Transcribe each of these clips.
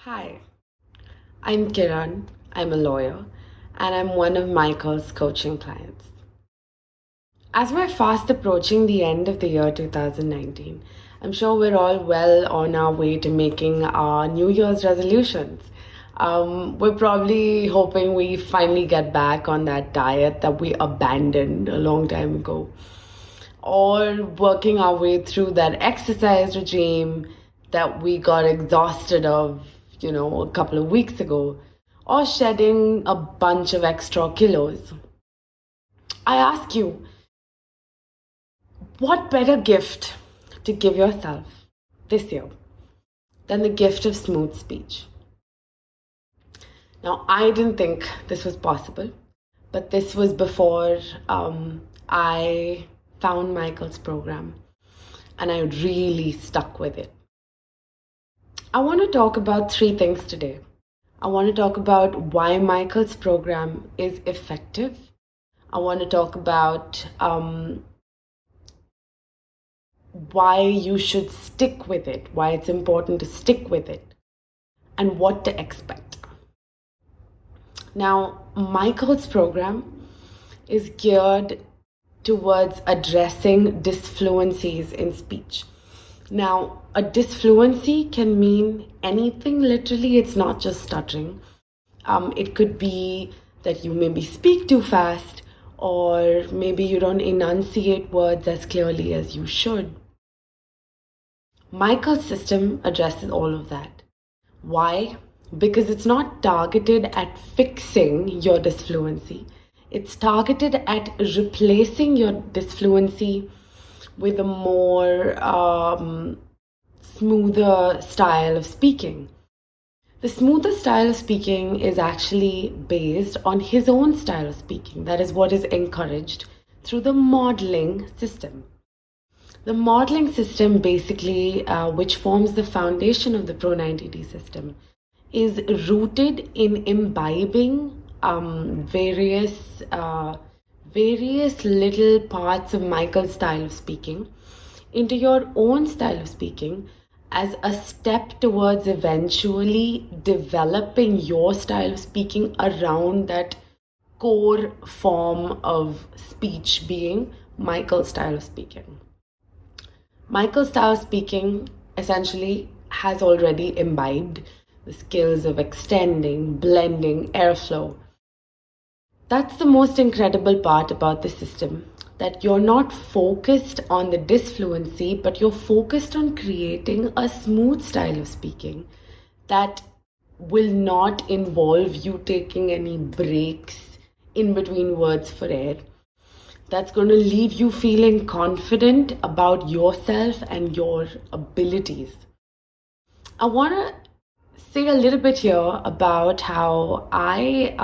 Hi, I'm Kiran. I'm a lawyer and I'm one of Michael's coaching clients. As we're fast approaching the end of the year 2019, I'm sure we're all well on our way to making our New Year's resolutions. We're probably hoping we finally get back on that diet that we abandoned a long time ago, or working our way through that exercise regime that we got exhausted of, a couple of weeks ago, or shedding a bunch of extra kilos. I ask you, what better gift to give yourself this year than the gift of smooth speech? Now, I didn't think this was possible, but this was before I found Michael's program and I really stuck with it. I want to talk about three things today. I want to talk about why Michael's program is effective. I want to talk about why you should stick with it, why it's important to stick with it, and what to expect. Now, Michael's program is geared towards addressing disfluencies in speech. Now, a disfluency can mean anything literally, it's not just stuttering. It could be that you maybe speak too fast, or maybe you don't enunciate words as clearly as you should. Michael's system addresses all of that. Why? Because it's not targeted at fixing your disfluency. It's targeted at replacing your disfluency with a more smoother style of speaking. The smoother style of speaking is actually based on his own style of speaking. That is what is encouraged through the modeling system. The modeling system basically, which forms the foundation of the Pro 90D system, is rooted in imbibing various little parts of Michael's style of speaking into your own style of speaking as a step towards eventually developing your style of speaking around that core form of speech being Michael's style of speaking. Michael's style of speaking essentially has already imbibed the skills of extending, blending, airflow. That's the most incredible part about the system, that you're not focused on the disfluency, but you're focused on creating a smooth style of speaking that will not involve you taking any breaks in between words for air. That's going to leave you feeling confident about yourself and your abilities. I want to say a little bit here about how I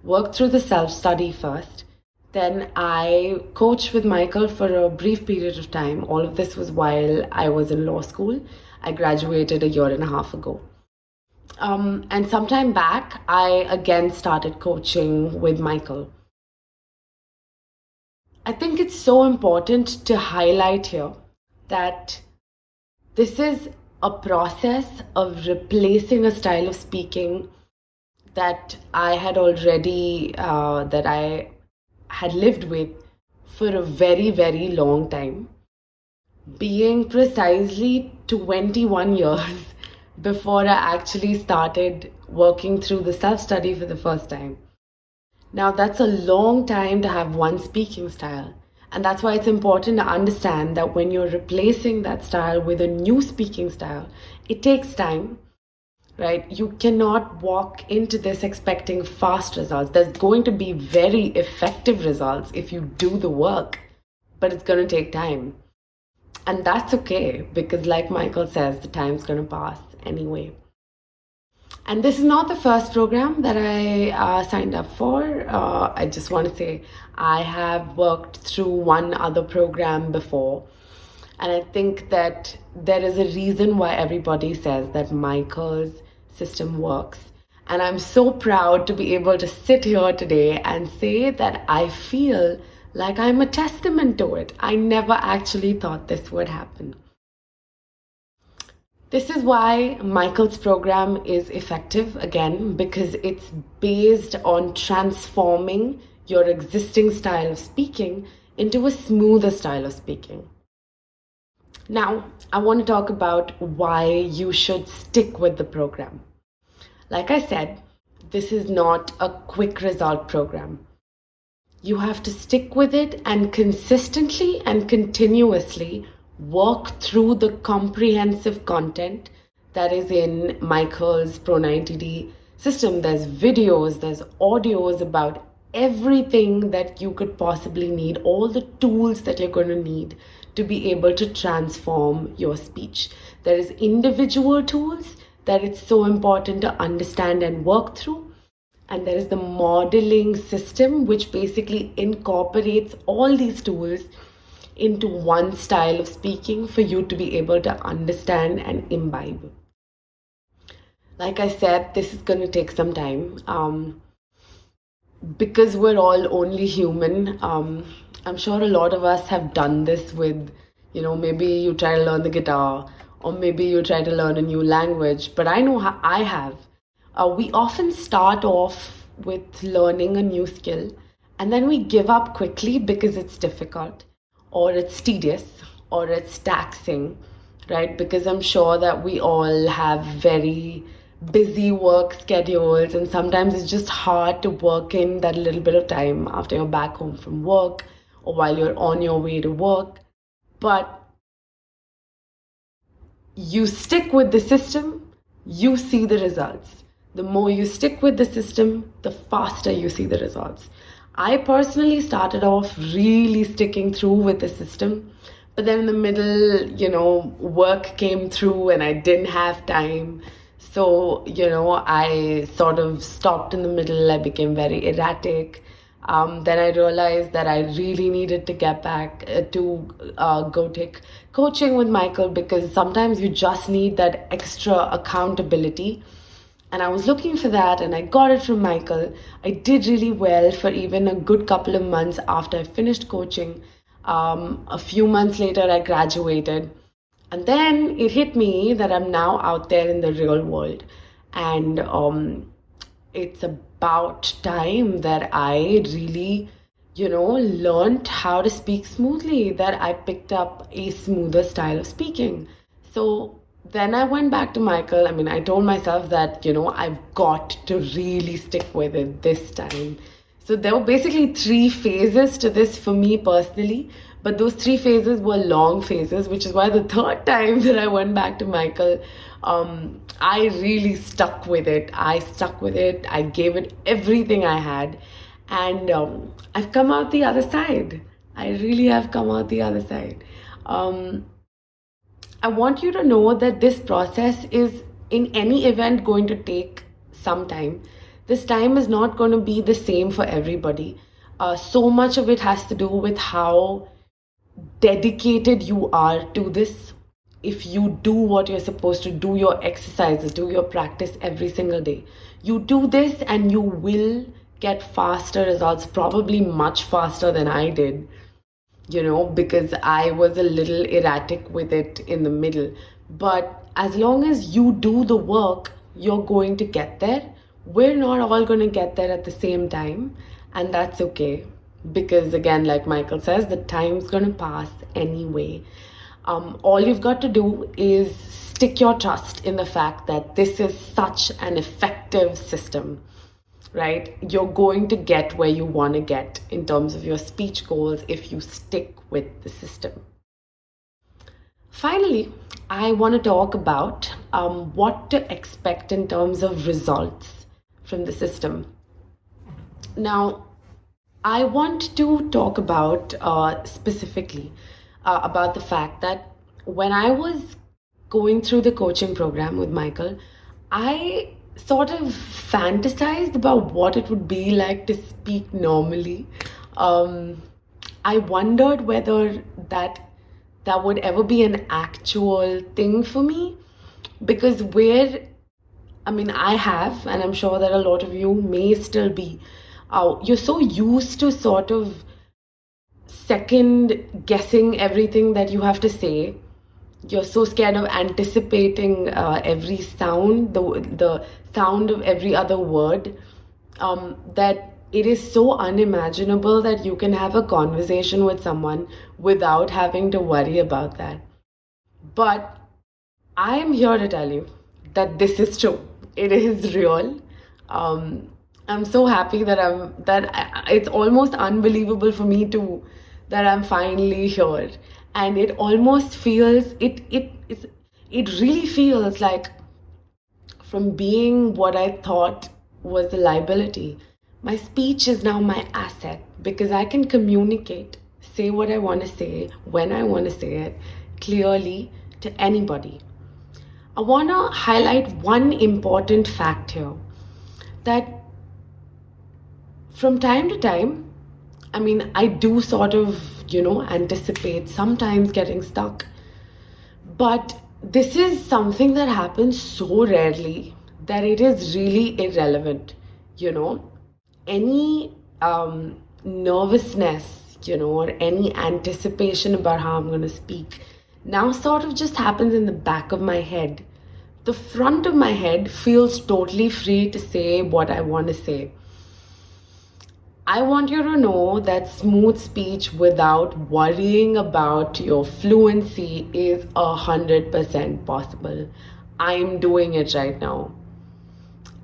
worked through the self-study first. Then I coached with Michael for a brief period of time. All of this was while I was in law school. I graduated a year and a half ago. And sometime back, I again started coaching with Michael. I think it's so important to highlight here that this is a process of replacing a style of speaking that I had already, that I had lived with for a very, very long time, being precisely 21 years before I actually started working through the self-study for the first time. Now, that's a long time to have one speaking style. And that's why it's important to understand that when you're replacing that style with a new speaking style, it takes time, right? You cannot walk into this expecting fast results. There's going to be very effective results if you do the work, but it's going to take time. And that's okay, because like Michael says, the time's going to pass anyway. And this is not the first program that I signed up for. I just want to say I have worked through one other program before. And I think that there is a reason why everybody says that Michael's system works. And I'm so proud to be able to sit here today and say that I feel like I'm a testament to it. I never actually thought this would happen. This is why Michael's program is effective, again, because it's based on transforming your existing style of speaking into a smoother style of speaking. Now, I want to talk about why you should stick with the program. Like I said, this is not a quick result program. You have to stick with it and consistently and continuously work through the comprehensive content that is in Michael's Pro 90D system. There's videos, there's audios about everything that you could possibly need, all the tools that you're going to need to be able to transform your speech. There is individual tools that it's so important to understand and work through. And there is the modeling system, which basically incorporates all these tools into one style of speaking for you to be able to understand and imbibe. Like I said, this is going to take some time. Because we're all only human, I'm sure a lot of us have done this with, maybe you try to learn the guitar, or maybe you try to learn a new language, but I know how I have. We often start off with learning a new skill and then we give up quickly because it's difficult or it's tedious or it's taxing, right? Because I'm sure that we all have very busy work schedules and sometimes it's just hard to work in that little bit of time after you're back home from work or while you're on your way to work. But you stick with the system, you see the results. The more you stick with the system, the faster you see the results. I personally started off really sticking through with the system, but then in the middle, work came through and I didn't have time. So, I sort of stopped in the middle. I became very erratic. Then I realized that I really needed to get back to go take coaching with Michael, because sometimes you just need that extra accountability. And I was looking for that and I got it from Michael. I did really well for even a good couple of months after I finished coaching. A few months later, I graduated. And then it hit me that I'm now out there in the real world. And it's about time that I really, learned how to speak smoothly, that I picked up a smoother style of speaking. So then I went back to Michael. I told myself that, I've got to really stick with it this time. So there were basically 3 phases to this for me personally. But those 3 phases were long phases, which is why the 3rd time that I went back to Michael, I really stuck with it. I gave it everything I had. And I've come out the other side. I really have come out the other side. I want you to know that this process is in any event going to take some time. This time is not going to be the same for everybody. So much of it has to do with how dedicated you are to this. If you do what you're supposed to do, your exercises, do your practice every single day, you do this and you will get faster results, probably much faster than I did, because I was a little erratic with it in the middle. But as long as you do the work, you're going to get there. We're not all going to get there at the same time, and that's okay. Because again, like Michael says, the time's going to pass anyway. All you've got to do is stick your trust in the fact that this is such an effective system, right? You're going to get where you want to get in terms of your speech goals if you stick with the system. Finally, I want to talk about what to expect in terms of results from the system. Now, I want to talk about specifically about the fact that when I was going through the coaching program with Michael, I sort of fantasized about what it would be like to speak normally. I wondered whether that would ever be an actual thing for me, because I have, and I'm sure that a lot of you may still be, you're so used to sort of second guessing everything that you have to say you're so scared of anticipating every sound, the sound of every other word, that it is so unimaginable that you can have a conversation with someone without having to worry about that. But I am here to tell you that this is true. It is real. I'm so happy it's almost unbelievable for me to that I'm finally here, and it almost feels it really feels like, from being what I thought was a liability, my speech is now my asset because I can communicate, say what I want to say, when I want to say it, clearly to anybody. I want to highlight one important fact here, that from time to time, I mean, I do sort of, anticipate sometimes getting stuck. But this is something that happens so rarely that it is really irrelevant. Any nervousness, or any anticipation about how I'm going to speak now sort of just happens in the back of my head. The front of my head feels totally free to say what I want to say. I want you to know that smooth speech without worrying about your fluency is 100% possible. I'm doing it right now.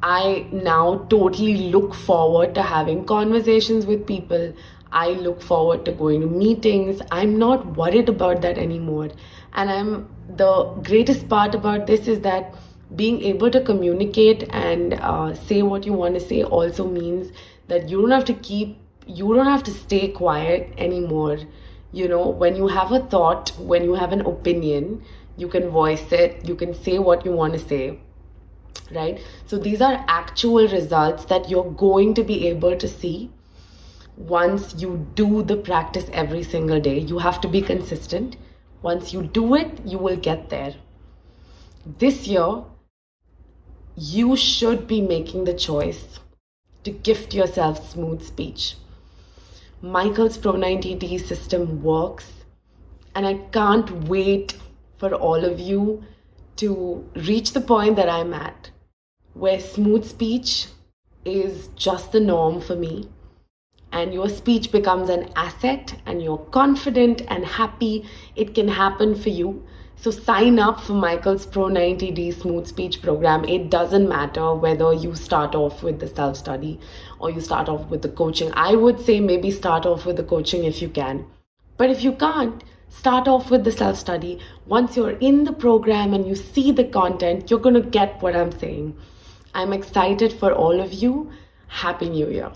I now totally look forward to having conversations with people. I look forward to going to meetings. I'm not worried about that anymore. And the greatest part about this is that being able to communicate and say what you want to say also means that you don't have to stay quiet anymore. When you have a thought, when you have an opinion, you can voice it, you can say what you want to say, right? So these are actual results that you're going to be able to see once you do the practice every single day. You have to be consistent. Once you do it, you will get there. This year, you should be making the choice to gift yourself smooth speech. Michael's Pro 90D system works, and I can't wait for all of you to reach the point that I'm at, where smooth speech is just the norm for me, and your speech becomes an asset, and you're confident and happy. It can happen for you. So sign up for Michael's Pro 90D Smooth Speech program. It doesn't matter whether you start off with the self-study or you start off with the coaching. I would say maybe start off with the coaching if you can. But if you can't, start off with the self-study. Once you're in the program and you see the content, you're going to get what I'm saying. I'm excited for all of you. Happy New Year.